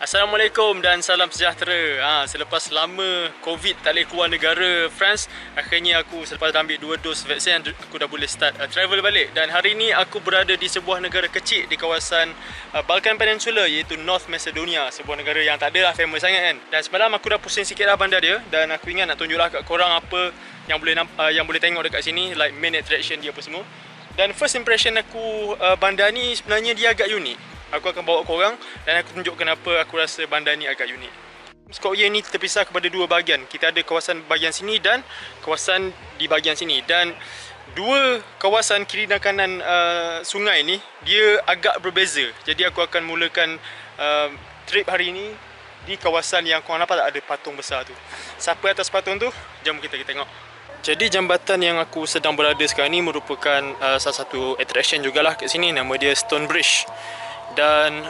Assalamualaikum dan salam sejahtera. Selepas lama COVID tak boleh keluar negara France, akhirnya aku selepas dah ambil 2 dos vaksin, aku dah boleh start travel balik. Dan hari ni aku berada di sebuah negara kecil di kawasan Balkan Peninsula, iaitu North Macedonia. Sebuah negara yang tak adalah famous sangat kan. Dan semalam aku dah pusing sikit lah bandar dia, dan aku ingat nak tunjuklah kat korang apa yang boleh tengok dekat sini, like main attraction dia apa semua. Dan first impression aku bandar ni sebenarnya dia agak unik. Aku akan bawa korang dan aku tunjuk kenapa aku rasa bandar ni agak unik. Skopje ni terpisah kepada dua bahagian. Kita ada kawasan bahagian sini dan kawasan di bahagian sini. Dan dua kawasan kiri dan kanan sungai ni dia agak berbeza. Jadi aku akan mulakan trip hari ni di kawasan yang korang nampak tak ada patung besar tu. Siapa atas patung tu? Jom kita tengok. Jadi jambatan yang aku sedang berada sekarang ni merupakan salah satu attraction jugalah kat sini. Nama dia Stone Bridge. Dan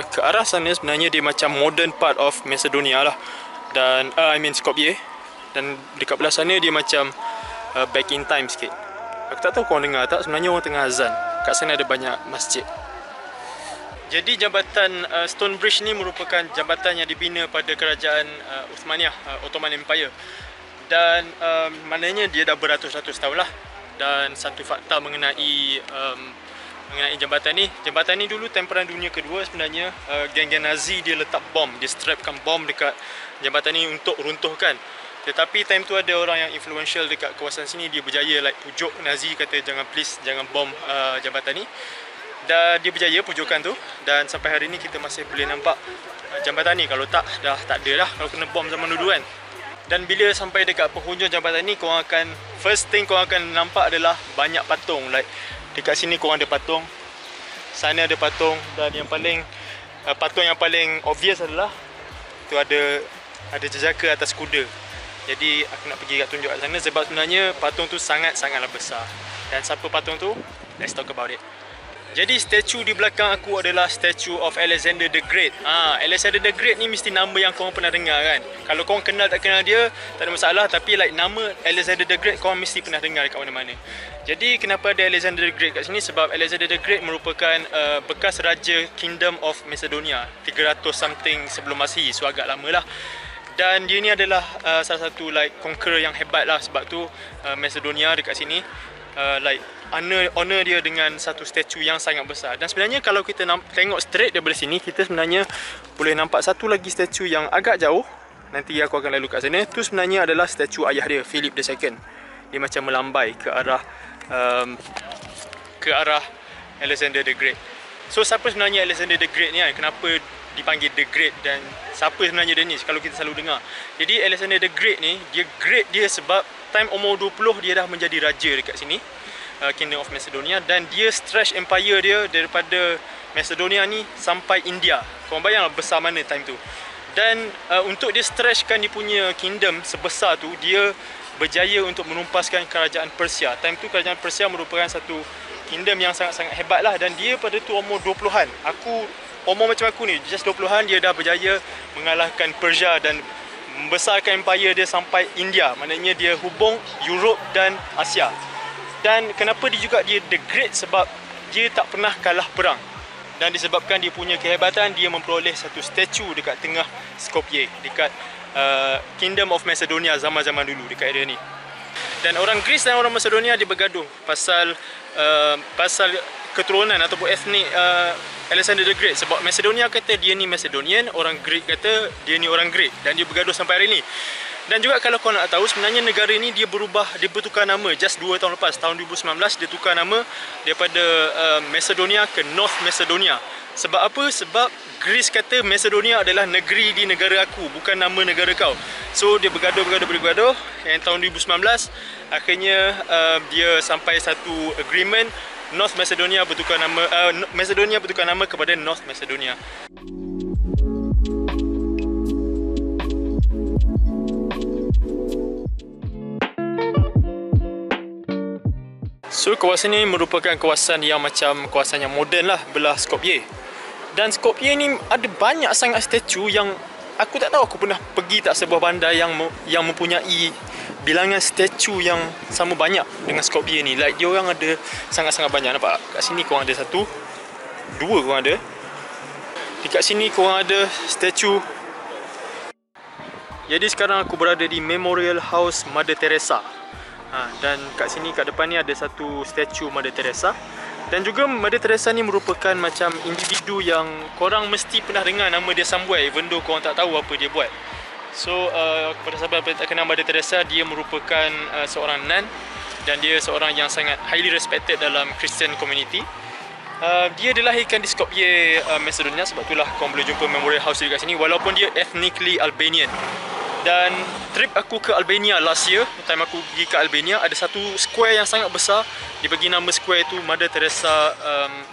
ke arah sana sebenarnya dia macam modern part of Macedonia lah. Dan Skopje. Dan dekat belah sana dia macam back in time sikit. Aku tak tahu korang dengar tak, sebenarnya orang tengah azan. Kat sana ada banyak masjid. Jadi jambatan Stone Bridge ni merupakan jambatan yang dibina pada kerajaan Uthmaniyah, Ottoman Empire. Dan maknanya dia dah beratus-ratus tahun lah. Dan satu fakta mengenai jambatan ni dulu Perang Dunia Kedua sebenarnya geng-geng Nazi dia letak bom, dia strapkan bom dekat jambatan ni untuk runtuhkan. Tetapi time tu ada orang yang influential dekat kawasan sini, dia berjaya like pujuk Nazi, kata jangan bom jambatan ni. Dan dia berjaya pujukan tu, dan sampai hari ni kita masih boleh nampak jambatan ni. Kalau tak, dah tak ada dah kalau kena bom zaman dulu kan. Dan bila sampai dekat penghujung jambatan ni, first thing korang akan nampak adalah banyak patung. Like dekat sini korang ada patung, sana ada patung, dan patung yang paling obvious adalah tu ada jejaka atas kuda. Jadi aku nak pergi tunjuk kat sana sebab sebenarnya patung tu sangatlah besar. Dan siapa patung tu? Let's talk about it. Jadi statue di belakang aku adalah statue of Alexander the Great. Alexander the Great ni mesti nama yang korang pernah dengar kan. Kalau korang kenal tak kenal dia, tak ada masalah. Tapi like nama Alexander the Great korang mesti pernah dengar dekat mana-mana. Jadi kenapa ada Alexander the Great kat sini? Sebab Alexander the Great merupakan bekas raja Kingdom of Macedonia 300 something sebelum Masihi, so agak lama lah. Dan dia ni adalah salah satu like conqueror yang hebat lah. Sebab tu Macedonia dekat sini like honor dia dengan satu statue yang sangat besar. Dan sebenarnya kalau kita tengok straight daripada sini, kita sebenarnya boleh nampak satu lagi statue yang agak jauh. Nanti aku akan lalu kat sana. Itu sebenarnya adalah statue ayah dia, Philip II. Dia macam melambai ke arah Alexander the Great. So siapa sebenarnya Alexander the Great ni kan? Kenapa dipanggil the Great, dan siapa sebenarnya dia ni kalau kita selalu dengar. Jadi Alexander the Great ni, dia sebab time umur 20 dia dah menjadi raja dekat sini, Kingdom of Macedonia. Dan dia stretch empire dia daripada Macedonia ni sampai India. Korang bayanglah besar mana time tu. Dan untuk dia stretchkan dia punya kingdom sebesar tu, dia berjaya untuk menumpaskan kerajaan Persia. Time tu kerajaan Persia merupakan satu kingdom yang sangat-sangat hebat lah. Dan dia pada tu umur 20-an. Umur macam aku ni, just 20-an, dia dah berjaya mengalahkan Persia dan membesarkan empire dia sampai India. Maknanya dia hubung Europe dan Asia. Dan kenapa dia the Great? Sebab dia tak pernah kalah perang. Dan disebabkan dia punya kehebatan, dia memperoleh satu statue dekat tengah Skopje, dekat Kingdom of Macedonia zaman-zaman dulu dekat area ni. Dan orang Greece dan orang Macedonia dia bergaduh pasal keturunan ataupun etnik Alexander the Great. Sebab Macedonia kata dia ni Macedonian, orang Greek kata dia ni orang Greek. Dan dia bergaduh sampai hari ni. Dan juga kalau kau nak tahu, sebenarnya negara ni dia bertukar nama just 2 tahun lepas. Tahun 2019 dia tukar nama daripada Macedonia ke North Macedonia. Sebab apa? Sebab Greece kata Macedonia adalah negeri di negara aku, bukan nama negara kau. So dia bergaduh. Yang tahun 2019 akhirnya dia sampai satu agreement. Macedonia bertukar nama kepada North Macedonia. So kawasan ini merupakan kawasan yang macam kawasan yang moden lah, belah Skopje. Dan Skopje ni ada banyak sangat statue yang aku tak tahu aku pernah pergi tak sebuah bandar yang mempunyai bilangan statue yang sama banyak dengan Skopje ni. Like dia orang ada sangat-sangat banyak. Nampak kat sini korang ada 1, 2 korang ada. Dekat sini korang ada statue. Jadi sekarang aku berada di Memorial House Mother Teresa. Dan kat sini, kat depan ni ada satu statue Mother Teresa. Dan juga Mother Teresa ni merupakan macam individu yang korang mesti pernah dengar nama dia somewhere, even though korang tak tahu apa dia buat. So kepada sahabat yang tak kenal Mother Teresa, dia merupakan seorang nun. Dan dia seorang yang sangat highly respected dalam Christian community. Dia dilahirkan di Skopje, Macedonia. Sebab itulah korang boleh jumpa Memorial House dekat sini. Walaupun dia ethnically Albanian. Dan trip aku ke Albania last year, time aku pergi ke Albania, ada satu square yang sangat besar. Dia bagi nama square itu Mother Teresa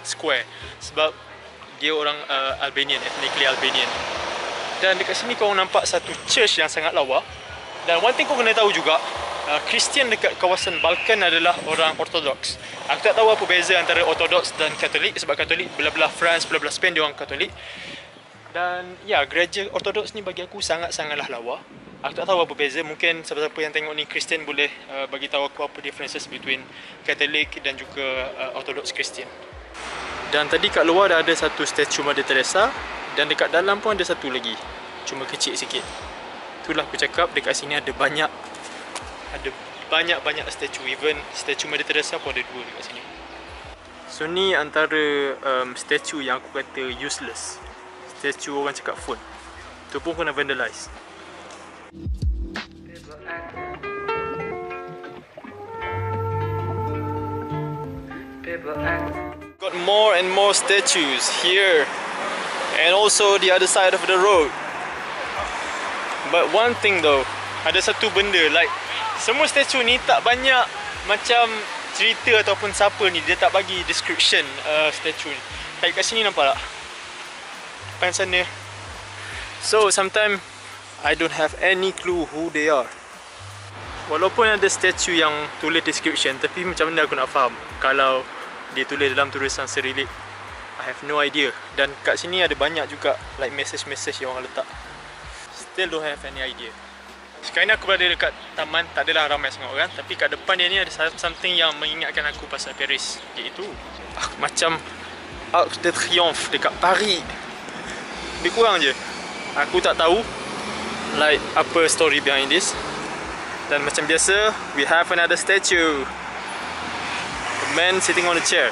Square. Sebab dia orang Albanian, ethnically Albanian. Dan dekat sini korang nampak satu church yang sangat lawa. Dan one thing kau kena tahu juga, Kristian dekat kawasan Balkan adalah orang Ortodoks. Aku tak tahu apa beza antara Ortodoks dan Katolik, sebab Katolik belah-belah France, belah-belah Spain dia orang Katolik. Dan ya, gereja Ortodoks ni bagi aku sangat-sangatlah lawa. Aku tak tahu apa beza. Mungkin siapa-siapa yang tengok ni Kristian boleh bagi tahu aku apa differences between Katolik dan juga Ortodoks Kristian. Dan tadi kat luar dah ada satu statue Mother Teresa, dan dekat dalam pun ada satu lagi, cuma kecil sikit. Itulah aku cakap, dekat sini ada banyak statue. Even statue Mother Teresa pun ada 2 dekat sini. So ni antara statue yang aku kata useless. Statue orang cakap phone. Tu pun kena vandalize. Got more and more statues here, and also the other side of the road. But one thing though, ada satu benda, like semua statue ni tak banyak macam cerita ataupun siapa ni, dia tak bagi description statue ni. Like kat sini nampak tak? Depan sana. So sometimes I don't have any clue who they are. Walaupun ada statue yang tulis description, tapi macam mana aku nak faham kalau dia tulis dalam tulisan Cyrillic? I have no idea. Dan kat sini ada banyak juga like message yang orang letak. Still don't have any idea. Sekarang ni aku berada dekat taman, tak adalah ramai sangat orang, tapi kat depan dia ni ada something yang mengingatkan aku pasal Paris, iaitu macam Arc de Triomphe dekat Paris. Lebih kurang je. Aku tak tahu like apa story behind this. Dan macam biasa, we have another statue. A man sitting on a chair.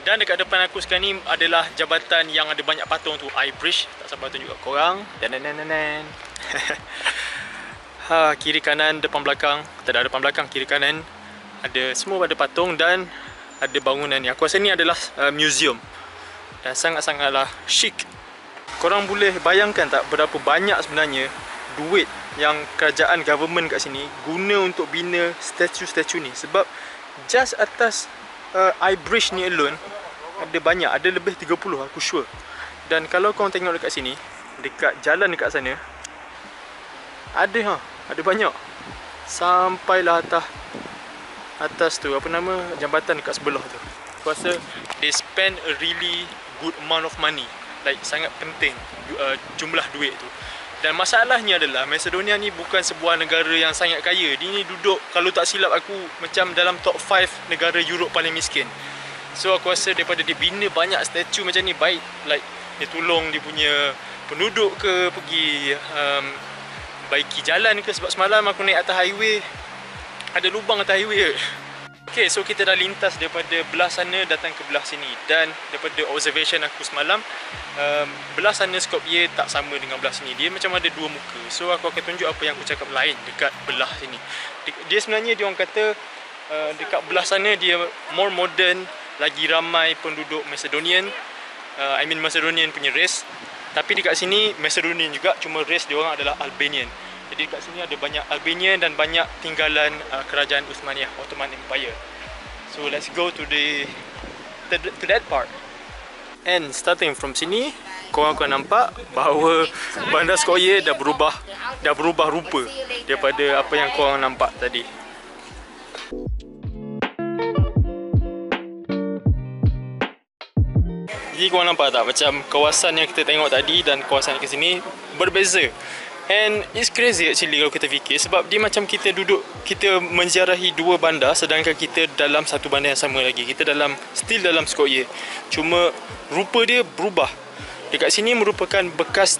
Dan dekat depan aku sekarang ni adalah jabatan yang ada banyak patung tu, I Bridge. Tak sabar tunjuk kat korang. Kiri kanan, depan belakang. Tak ada depan belakang, kiri kanan. Ada, semua ada patung dan ada bangunan ni. Aku rasa ni adalah museum. Dan sangat-sangatlah chic. Korang boleh bayangkan tak berapa banyak sebenarnya duit yang kerajaan government kat sini guna untuk bina statue-statue ni. Sebab just atas I Bridge ni alone ada banyak, ada lebih 30 aku sure. Dan kalau korang tengok dekat sini, dekat jalan dekat sana, ada banyak. Sampailah atas tu, apa nama, jambatan dekat sebelah tu. Aku rasa they spend a really good amount of money. Like sangat penting jumlah duit tu. Dan masalahnya adalah Macedonia ni bukan sebuah negara yang sangat kaya. Dia ni duduk, kalau tak silap aku, macam dalam top 5 negara Europe paling miskin. So aku rasa daripada dia bina banyak statue macam ni, baik like dia tolong dia punya penduduk ke, pergi baiki jalan ke. Sebab semalam aku naik atas highway, ada lubang atas highway. Okay, so kita dah lintas daripada belah sana datang ke belah sini. Dan daripada observation aku semalam, belah sana Skopje tak sama dengan belah sini. Dia macam ada 2 muka. So aku akan tunjuk apa yang aku cakap lain dekat belah sini. Dia sebenarnya dia orang kata dekat belah sana dia more modern, lagi ramai penduduk Macedonian, Macedonian punya race. Tapi dekat sini Macedonian juga, cuma race dia orang adalah Albanian. Jadi dekat sini ada banyak Albanian dan banyak tinggalan kerajaan Uthmaniyah, Ottoman Empire. So let's go to that part. And starting from sini, korang akan nampak bahawa bandar Skopje dah berubah rupa daripada apa yang korang nampak tadi. Jadi korang nampak tak macam kawasan yang kita tengok tadi dan kawasan yang ke sini berbeza. And it's crazy actually kalau kita fikir, sebab dia macam kita menziarahi 2 bandar sedangkan kita dalam satu bandar yang sama lagi. Kita still dalam Skopje. Cuma rupa dia berubah. dekat sini merupakan bekas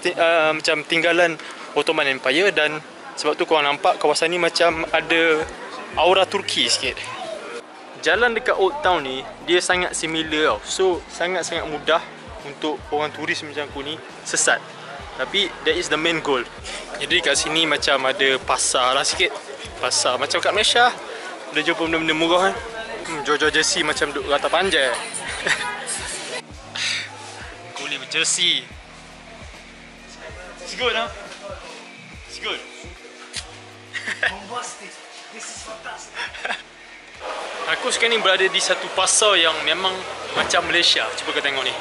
macam tinggalan Ottoman Empire, dan sebab tu korang nampak kawasan ni macam ada aura Turki sikit. Jalan dekat Old Town ni dia sangat similar tau. So sangat-sangat mudah untuk orang turis macam aku ni sesat. Tapi that is the main goal. Jadi kat sini macam ada pasar lah sikit. Pasar macam kat Malaysia. Boleh jumpa benda-benda murah kan. Jual-jual jersey macam duduk rata panjang. Kulit jersey. It's good, huh? It's good. Bombastic. This is fantastic. Aku sekarang ni berada di satu pasar yang memang macam Malaysia. Cuba kau tengok ni.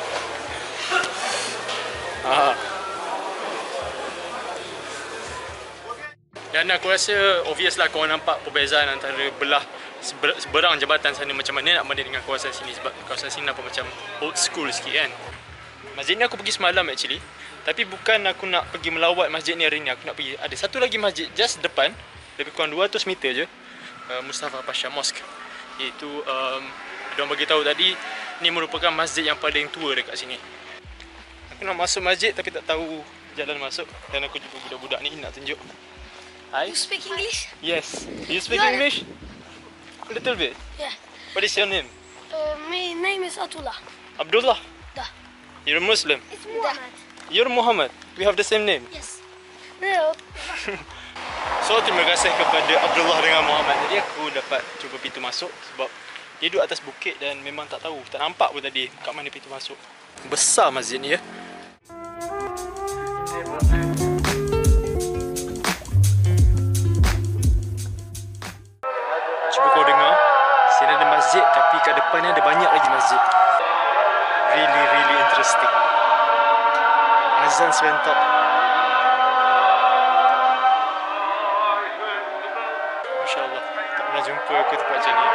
Dan aku rasa obvious lah korang nampak perbezaan antara seberang jambatan sana macam mana nak banding dengan kawasan sini. Sebab kawasan sini nampak macam old school sikit kan. Masjid ni aku pergi semalam actually. Tapi bukan aku nak pergi melawat masjid ni hari ni. Aku nak pergi, ada satu lagi masjid just depan, lebih kurang 200 meter je, Mustafa Pasha Mosque. Iaitu diorang bagi tahu tadi ni merupakan masjid yang paling tua dekat sini. Aku nak masuk masjid tapi tak tahu jalan masuk, dan aku jumpa budak-budak ni nak tunjuk. Hi. You speak English? Yes. You speak English? A little bit. Yeah. What is your name? My name is Atullah. Abdullah. Da. You're a Muslim. It's Muhammad. You're Muhammad. We have the same name. Yes. No. So terima kasih kepada Abdullah dengan Muhammad. Jadi aku dapat cuba pintu masuk sebab dia duduk atas bukit dan memang tak tahu, tak nampak pun tadi kat mana pintu masuk. Besar masjid ni ya. Cuba kau dengar. Sini ada masjid tapi kat depan ni ada banyak lagi masjid. Really interesting. Azan serentak. Masya-Allah. Tak pernah jumpa aku tempat macam ni.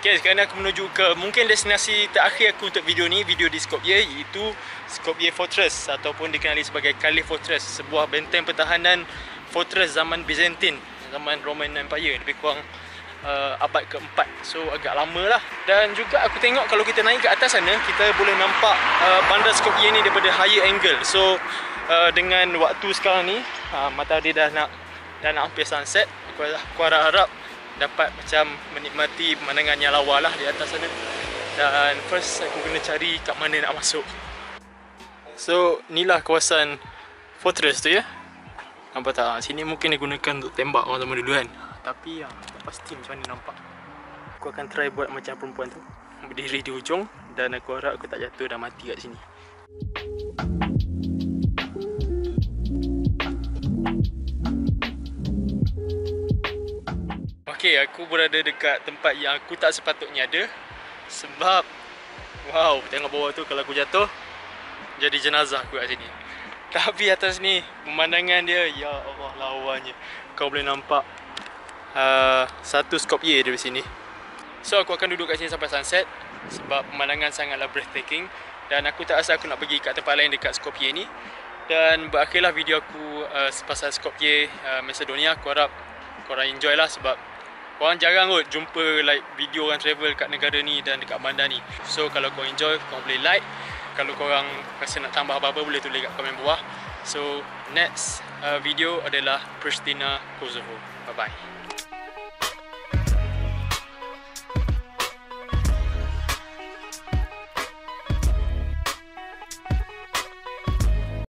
Okay, sekarang ni aku menuju ke mungkin destinasi terakhir aku untuk video ni, video di Skopje, iaitu Skopje Fortress ataupun dikenali sebagai Calais Fortress, sebuah benteng pertahanan fortress zaman Byzantine, zaman Roman Empire, lebih kurang abad keempat. So agak lama lah. Dan juga aku tengok kalau kita naik ke atas sana, kita boleh nampak bandar Skopje ni daripada higher angle. So dengan waktu sekarang ni matahari dah nak hampir sunset, aku harap dapat macam menikmati pemandangan yang lawa lah di atas sana. Dan first aku kena cari kat mana nak masuk. So inilah kawasan fortress tu ya. Nampak tak? Sini mungkin digunakan untuk tembak orang zaman dulu kan. Tapi tak pasti macam mana nampak. Aku akan try buat macam perempuan tu, berdiri di hujung, dan aku harap aku tak jatuh dan mati kat sini. Okay, aku berada dekat tempat yang aku tak sepatutnya ada. Sebab wow, tengok bawah tu, kalau aku jatuh jadi jenazah aku kat sini. Tapi atas ni pemandangan dia, ya Allah, lawannya. Kau boleh nampak satu Skopje dari sini. So aku akan duduk kat sini sampai sunset sebab pemandangan sangatlah breathtaking. Dan aku tak rasa aku nak pergi kat tempat lain dekat Skopje ni. Dan berakhirlah video aku pasal Skopje, Macedonia. Aku harap korang enjoy lah sebab korang jarang kot jumpa like video orang travel kat negara ni dan dekat bandar ni. So kalau korang enjoy, korang boleh like. Kalau korang rasa nak tambah apa-apa, boleh tulis kat komen bawah. So next video adalah Pristina, Kosovo. Bye bye.